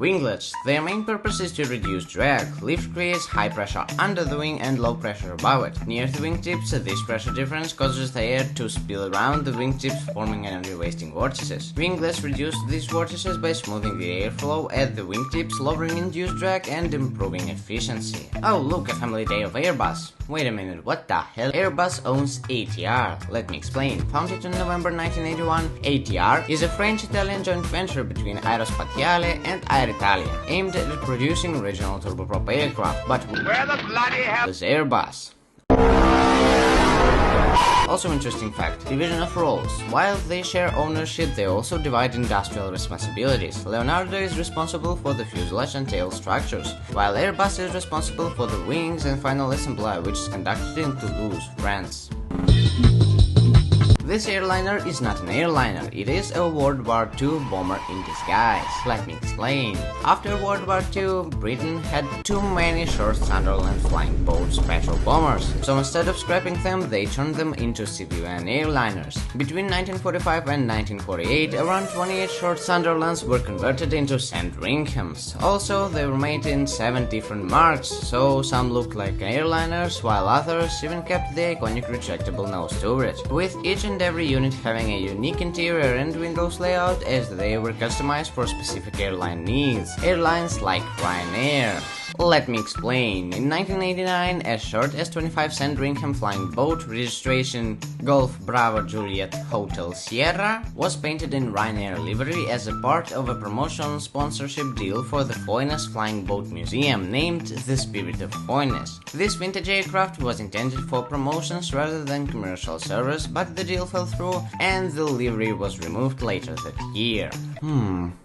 Winglets. Their main purpose is to reduce drag. Lift creates high pressure under the wing and low pressure above it. Near the wingtips, this pressure difference causes the air to spill around the wingtips, forming energy-wasting vortices. Winglets reduce these vortices by smoothing the airflow at the wingtips, lowering induced drag and improving efficiency. Oh, look, a family day of Airbus. Wait a minute, what the hell? Airbus owns ATR. Let me explain. Founded in November 1981, ATR is a French-Italian joint venture between Aerospatiale and Aeritalia, aimed at producing regional turboprop aircraft. But where the bloody hell is Airbus? Also interesting fact, division of roles. While they share ownership, they also divide industrial responsibilities. Leonardo is responsible for the fuselage and tail structures, while Airbus is responsible for the wings and final assembly, which is conducted in Toulouse, France. This airliner is not an airliner, it is a World War II bomber in disguise. Let me explain. After World War II, Britain had too many short Sunderland flying boats patrol bombers, so instead of scrapping them, they turned them into civilian airliners. Between 1945 and 1948, around 28 short Sunderlands were converted into Sandringhams. Also, they were made in 7 different marks, so some looked like airliners, while others even kept the iconic retractable nose turret, with each and every unit having a unique interior and windows layout as they were customized for specific airline needs, airlines like Ryanair. Let me explain. In 1989, a short S.25 Sandringham flying boat, registration Golf Bravo Juliet Hotel Sierra, was painted in Ryanair livery as a part of a promotional sponsorship deal for the Foynes Flying Boat Museum, named The Spirit of Foynes. This vintage aircraft was intended for promotions rather than commercial service, but the deal fell through and the livery was removed later that year.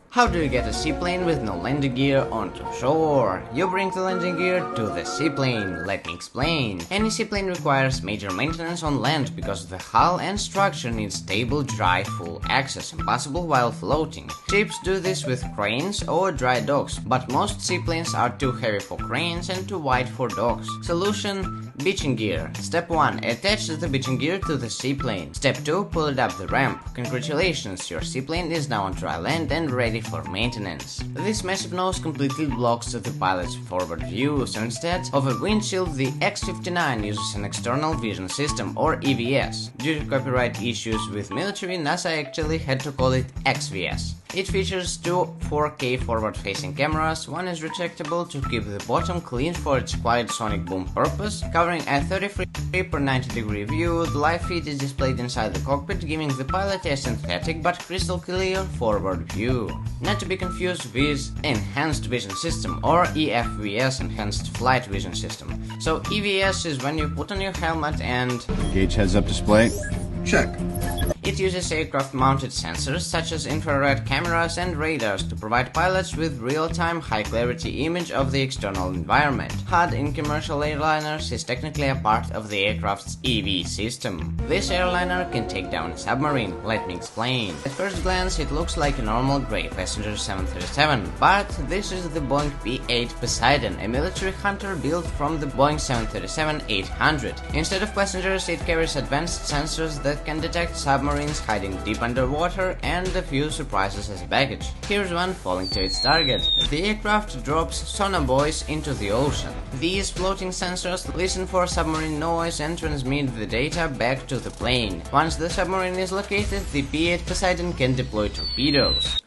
How do you get a seaplane with no landing gear onto shore? You bring the landing gear to the seaplane. Let me explain. Any seaplane requires major maintenance on land because the hull and structure need stable, dry, full access, impossible while floating. Ships do this with cranes or dry docks, but most seaplanes are too heavy for cranes and too wide for docks. Solution: beaching gear. Step 1. Attach the beaching gear to the seaplane. Step 2. Pull it up the ramp. Congratulations, your seaplane is now on dry land and ready for maintenance. This massive nose completely blocks the pilot's forward view, so instead of a windshield, the X-59 uses an external vision system, or EVS. Due to copyright issues with military, NASA actually had to call it XVS. It features 2 4K forward-facing cameras. One is retractable to keep the bottom clean for its quiet sonic boom purpose, covering a 30 frame per 90-degree view. The live feed is displayed inside the cockpit, giving the pilot a synthetic but crystal clear forward view. Not to be confused with Enhanced Vision System, or EFVS, Enhanced Flight Vision System. So EVS is when you put on your helmet and... Gauge heads-up display? Check. It uses aircraft-mounted sensors such as infrared cameras and radars to provide pilots with real-time, high-clarity image of the external environment. HUD in commercial airliners is technically a part of the aircraft's EV system. This airliner can take down a submarine. Let me explain. At first glance, it looks like a normal grey passenger 737, but this is the Boeing P-8 Poseidon, a military hunter built from the Boeing 737-800. Instead of passengers, it carries advanced sensors that can detect submarines hiding deep underwater and a few surprises as baggage. Here's one falling to its target. The aircraft drops sonar buoys into the ocean. These floating sensors listen for submarine noise and transmit the data back to the plane. Once the submarine is located, the P-8 Poseidon can deploy torpedoes.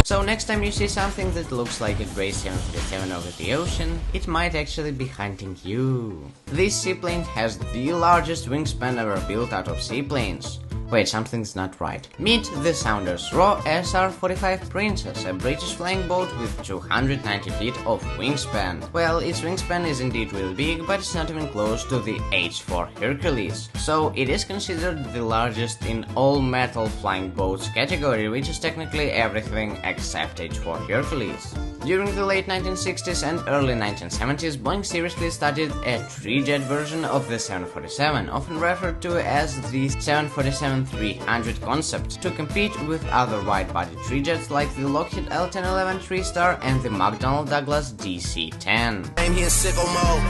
So next time you see something that looks like a grey 737 over the ocean, it might actually be hunting you. This seaplane has the largest wingspan ever built out of seaplanes. Wait, something's not right. Meet the Saunders Roe SR-45 Princess, a British flying boat with 290 feet of wingspan. Well, its wingspan is indeed really big, but it's not even close to the H-4 Hercules. So it is considered the largest in all metal flying boats category, which is technically everything except H-4 Hercules. During the late 1960s and early 1970s, Boeing seriously studied a three-jet version of the 747, often referred to as the 747-300 concept, to compete with other wide-body three-jets like the Lockheed L-1011 3-star and the McDonnell Douglas DC-10. I'm here in sicko mode.